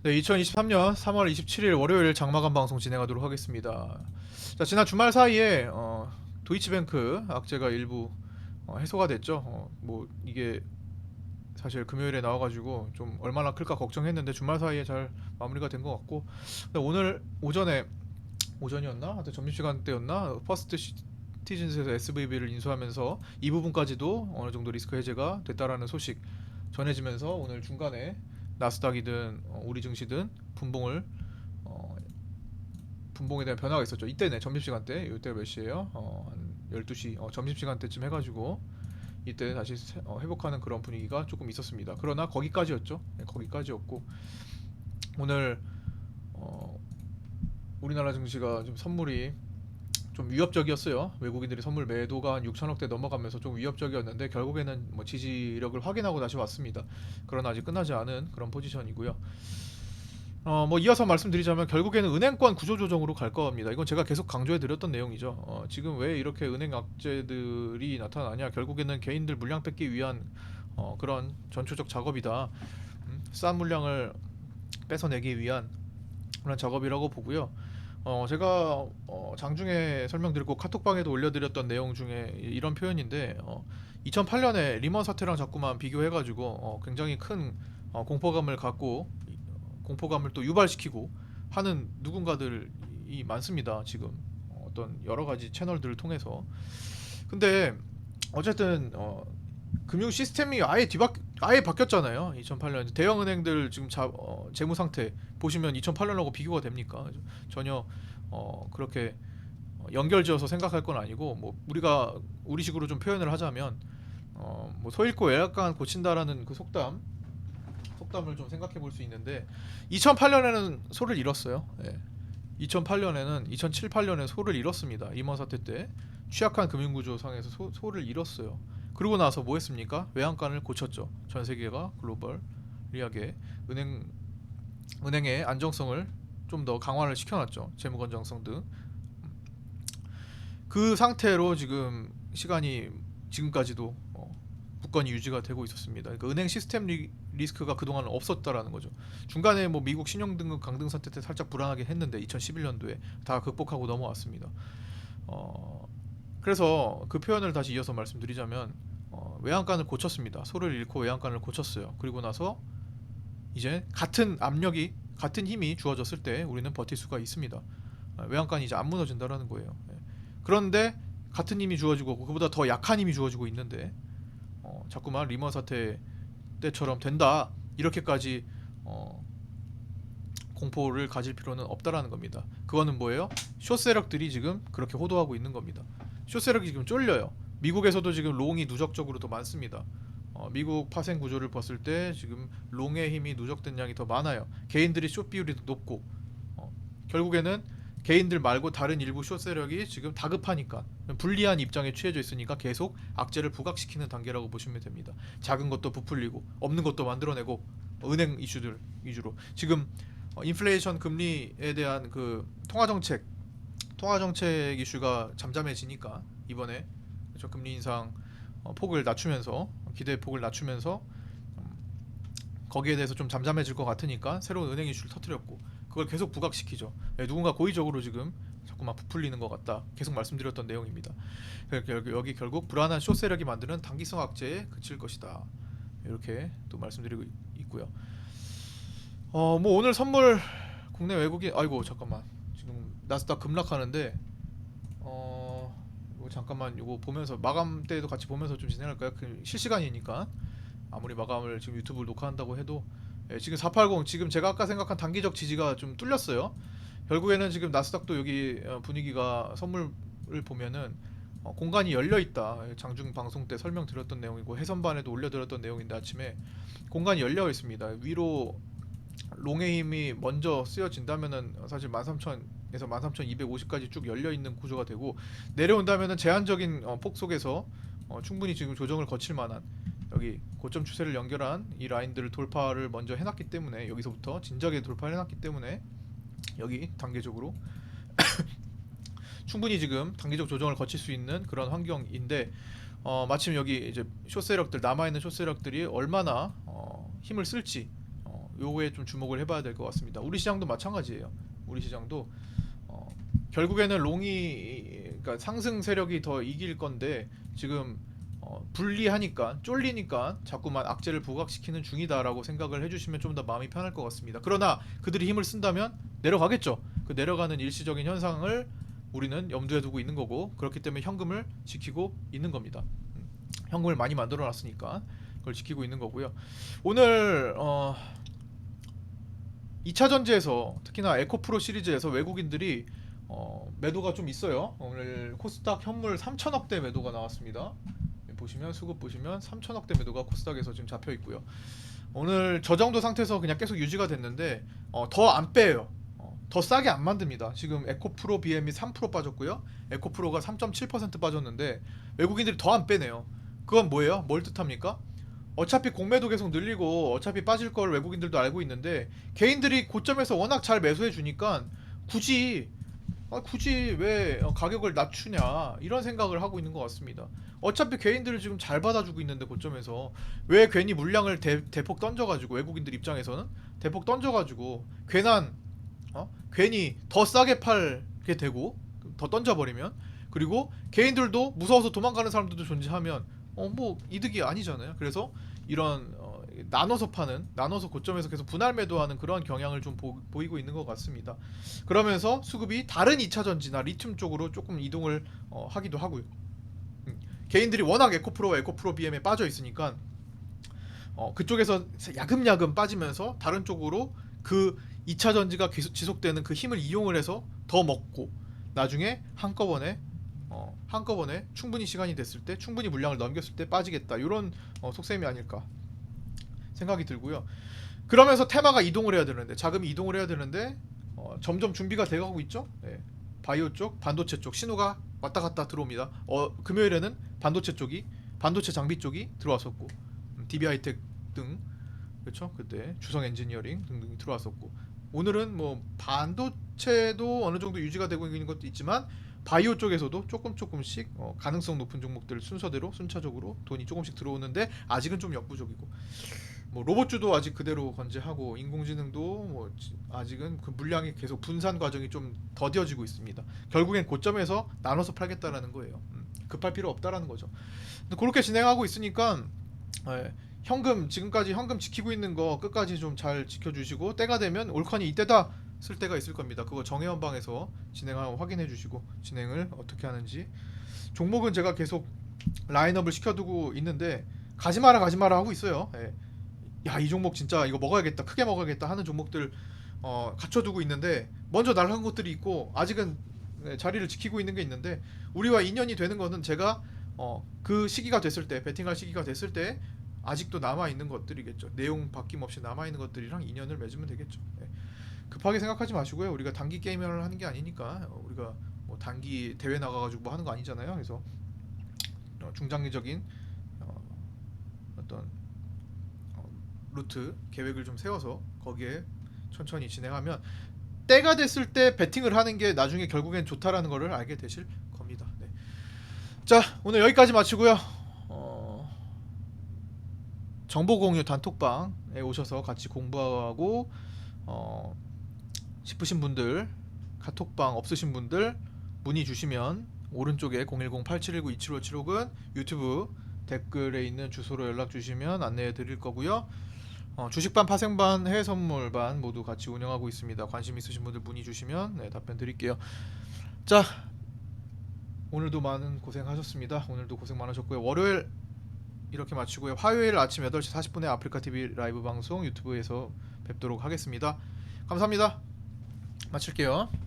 네, 2023년 3월 27일 월요일 장마감 방송 진행하도록 하겠습니다. 자, 지난 주말 사이에 도이치뱅크 악재가 일부 해소가 됐죠. 뭐 이게 사실 금요일에 나와가지고 좀 얼마나 클까 걱정했는데 주말 사이에 잘 마무리가 된 것 같고, 근데 오늘 오전이었나? 하여튼 점심시간 때였나? 퍼스트 시티즌스에서 SVB를 인수하면서 이 부분까지도 어느 정도 리스크 해제가 됐다라는 소식 전해지면서 오늘 중간에 나스닥이든 우리 증시든 분봉을 어, 분봉에 대한 변화가 있었죠. 이때네, 점심시간 때. 이때가 몇 시예요? 한 12시 점심시간 때쯤 해가지고 이때 다시 회복하는 그런 분위기가 조금 있었습니다. 그러나 거기까지였죠. 네, 거기까지였고 오늘 어, 우리나라 증시가 좀 선물이 좀 위협적이었어요. 외국인들이 선물 매도가 한 6천억대 넘어가면서 좀 위협적이었는데 결국에는 뭐 지지력을 확인하고 다시 왔습니다. 그러나 아직 끝나지 않은 그런 포지션이고요. 뭐 이어서 말씀드리자면 결국에는 은행권 구조조정으로 갈 겁니다. 이건 제가 계속 강조해드렸던 내용이죠. 지금 왜 이렇게 은행 악재들이 나타나냐? 결국에는 개인들 물량 뺏기 위한 그런 전초적 작업이다. 싼 물량을 뺏어내기 위한 그런 작업이라고 보고요. 제가 장중에 설명드렸고 카톡방에도 올려드렸던 내용 중에 이런 표현인데 2008년에 리먼 사태랑 자꾸만 비교해가지고 굉장히 큰 공포감을 갖고 공포감을 또 유발시키고 하는 누군가들이 많습니다. 지금 어떤 여러 가지 채널들을 통해서. 근데 어쨌든 금융 시스템이 아예 바뀌었잖아요. 2008년 대형 은행들 지금 재무 상태 보시면 2008년하고 비교가 됩니까? 전혀 그렇게 연결지어서 생각할 건 아니고, 뭐 우리가 우리식으로 좀 표현을 하자면 뭐 소 잃고 외양간 고친다라는 그 속담을 좀 생각해 볼 수 있는데 2008년에는 소를 잃었어요. 예. 2008년에는 2007, 8년에 소를 잃었습니다. 이먼 사태 때 취약한 금융구조 상에서 소를 잃었어요. 그러고 나서 뭐 했습니까? 외양간을 고쳤죠. 전 세계가 글로벌리하게 은행의 안정성을 좀 더 강화를 시켜놨죠. 재무 건전성 등. 그 상태로 지금 시간이 지금까지도 굳건히 유지가 되고 있었습니다. 그러니까 은행 시스템 리스크가 그동안 없었다라는 거죠. 중간에 뭐 미국 신용등급 강등 사태 때 살짝 불안하긴 했는데 2011년도에 다 극복하고 넘어왔습니다. 그래서 그 표현을 다시 이어서 말씀드리자면 외양간을 고쳤습니다. 소를 잃고 외양간을 고쳤어요. 그리고 나서 이제 같은 힘이 주어졌을 때 우리는 버틸 수가 있습니다. 외양간이 이제 안 무너진다라는 거예요. 예. 그런데 같은 힘이 주어지고 그보다 더 약한 힘이 주어지고 있는데 자꾸만 리먼 사태 때처럼 된다 이렇게까지 공포를 가질 필요는 없다라는 겁니다. 그거는 뭐예요? 숏세력들이 지금 그렇게 호도하고 있는 겁니다. 숏세력이 지금 쫄려요. 미국에서도 지금 롱이 누적적으로 더 많습니다. 미국 파생 구조를 봤을 때 지금 롱의 힘이 누적된 양이 더 많아요. 개인들이 숏 비율이 더 높고 결국에는 개인들 말고 다른 일부 숏 세력이 지금 다급하니까 불리한 입장에 취해져 있으니까 계속 악재를 부각시키는 단계라고 보시면 됩니다. 작은 것도 부풀리고 없는 것도 만들어내고 은행 이슈들 위주로 지금 인플레이션 금리에 대한 그 통화 정책 이슈가 잠잠해지니까 이번에 저 금리 인상 폭을 낮추면서 기대 폭을 낮추면서 거기에 대해서 좀 잠잠해질 것 같으니까 새로운 은행 이슈를 터뜨렸고 그걸 계속 부각시키죠. 누군가 고의적으로 지금 자꾸만 부풀리는 것 같다. 계속 말씀드렸던 내용입니다. 여기 결국 불안한 숏 세력이 만드는 단기성 악재에 그칠 것이다. 이렇게 또 말씀드리고 있고요. 뭐 오늘 선물 국내 외국인 아이고 잠깐만 지금 나스닥 급락하는데 이거 잠깐만 이거 보면서 마감 때도 같이 보면서 좀 진행할까요? 그 실시간이니까 아무리 마감을 지금 유튜브를 녹화한다고 해도 지금 480 지금 제가 아까 생각한 단기적 지지가 좀 뚫렸어요. 결국에는 지금 나스닥도 여기 분위기가 선물을 보면은 공간이 열려 있다. 장중 방송 때 설명드렸던 내용이고 해선반에도 올려드렸던 내용인데 아침에 공간이 열려 있습니다. 위로 롱의 힘이 먼저 쓰여진다면은 사실 13,000에서 13,250까지 쭉 열려 있는 구조가 되고 내려온다면은 제한적인 폭 속에서 충분히 지금 조정을 거칠 만한 여기 고점 추세를 연결한 이 라인들을 돌파를 먼저 해놨기 때문에 여기서부터 진작에 돌파를 해놨기 때문에 여기 단계적으로 충분히 지금 단기적 조정을 거칠 수 있는 그런 환경인데 마침 여기 이제 숏세력들 남아있는 숏세력들이 얼마나 힘을 쓸지 요거에 좀 주목을 해봐야 될 것 같습니다. 우리 시장도 마찬가지예요. 우리 시장도 결국에는 롱이 그러니까 상승 세력이 더 이길 건데 지금 불리하니까 쫄리니까 자꾸만 악재를 부각시키는 중이다라고 생각을 해주시면 좀 더 마음이 편할 것 같습니다. 그러나 그들이 힘을 쓴다면 내려가겠죠. 그 내려가는 일시적인 현상을 우리는 염두에 두고 있는 거고 그렇기 때문에 현금을 지키고 있는 겁니다. 현금을 많이 만들어 놨으니까 그걸 지키고 있는 거고요. 오늘 2차 전지에서 특히나 에코프로 시리즈에서 외국인들이 매도가 좀 있어요. 오늘 코스닥 현물 3천억대 매도가 나왔습니다. 보시면 수급 보시면 3천억대 매도가 코스닥에서 지금 잡혀 있고요. 오늘 저 정도 상태에서 그냥 계속 유지가 됐는데 더 안 빼요. 더 싸게 안 만듭니다. 지금 에코프로 BM이 3% 빠졌고요. 에코프로가 3.7% 빠졌는데 외국인들이 더 안 빼네요. 그건 뭐예요? 뭘 뜻합니까? 어차피 공매도 계속 늘리고 어차피 빠질 걸 외국인들도 알고 있는데 개인들이 고점에서 워낙 잘 매수해 주니까 굳이 왜 가격을 낮추냐 이런 생각을 하고 있는 것 같습니다. 어차피 개인들을 지금 잘 받아주고 있는데 고점에서 왜 괜히 물량을 대폭 던져가지고 외국인들 입장에서는 대폭 던져가지고 괜히 더 싸게 팔게 되고 더 던져버리면 그리고 개인들도 무서워서 도망가는 사람들도 존재하면 뭐 이득이 아니잖아요. 그래서 이런 나눠서 고점에서 계속 분할 매도하는 그런 경향을 좀 보이고 있는 것 같습니다. 그러면서 수급이 다른 2차 전지나 리튬 쪽으로 조금 이동을 하기도 하고요. 개인들이 워낙 에코프로와 에코프로 BM에 빠져 있으니까 그쪽에서 야금야금 빠지면서 다른 쪽으로 그 2차 전지가 계속 지속되는 그 힘을 이용을 해서 더 먹고 나중에 한꺼번에 충분히 시간이 됐을 때 충분히 물량을 넘겼을 때 빠지겠다 이런 속셈이 아닐까 생각이 들고요. 그러면서 테마가 이동을 해야 되는데 자금이 이동을 해야 되는데 점점 준비가 돼가고 있죠. 네. 바이오 쪽, 반도체 쪽 신호가 왔다 갔다 들어옵니다. 금요일에는 반도체 장비 쪽이 들어왔었고 DB하이텍 등 그렇죠. 그때 주성 엔지니어링 등등이 들어왔었고 오늘은 뭐 반도체도 어느 정도 유지가 되고 있는 것도 있지만 바이오 쪽에서도 조금씩 가능성 높은 종목들 순서대로 순차적으로 돈이 조금씩 들어오는데 아직은 좀 역부족이고 뭐 로봇주도 아직 그대로 건재하고 인공지능도 뭐 아직은 그 물량이 계속 분산 과정이 좀 더뎌지고 있습니다. 결국엔 고점에서 나눠서 팔겠다라는 거예요. 급할 필요 없다라는 거죠. 근데 그렇게 진행하고 있으니까 지금까지 현금 지키고 있는 거 끝까지 좀 잘 지켜주시고 때가 되면 올컨이 이때다 쓸 때가 있을 겁니다. 그거 정회원방에서 진행하고 확인해 주시고 진행을 어떻게 하는지 종목은 제가 계속 라인업을 시켜두고 있는데 가지마라 하고 있어요. 야, 이 종목 진짜 이거 먹어야겠다 크게 먹어야겠다 하는 종목들 갖춰두고 있는데 먼저 날아간 것들이 있고 아직은 자리를 지키고 있는 게 있는데 우리와 인연이 되는 거는 제가 그 시기가 됐을 때 베팅할 시기가 됐을 때 아직도 남아있는 것들이겠죠. 내용 바뀜없이 남아있는 것들이랑 인연을 맺으면 되겠죠. 급하게 생각하지 마시고요. 우리가 단기 게임을 하는 게 아니니까 우리가 뭐 단기 대회 나가가지고 뭐 하는 거 아니잖아요. 그래서 중장기적인 어떤 루트 계획을 좀 세워서 거기에 천천히 진행하면 때가 됐을 때 베팅을 하는 게 나중에 결국엔 좋다라는 거를 알게 되실 겁니다. 네. 자, 오늘 여기까지 마치고요. 정보 공유 단톡방에 오셔서 같이 공부하고 싶으신 분들 카톡방 없으신 분들 문의 주시면 오른쪽에 010-8719-2757 유튜브 댓글에 있는 주소로 연락 주시면 안내해 드릴 거고요. 주식반, 파생반, 해외 선물반 모두 같이 운영하고 있습니다. 관심 있으신 분들 문의 주시면 답변 드릴게요. 자, 오늘도 많은 고생하셨습니다. 오늘도 고생 많으셨고요. 월요일 이렇게 마치고요. 화요일 아침 8시 40분에 아프리카TV 라이브 방송 유튜브에서 뵙도록 하겠습니다. 감사합니다. 마칠게요.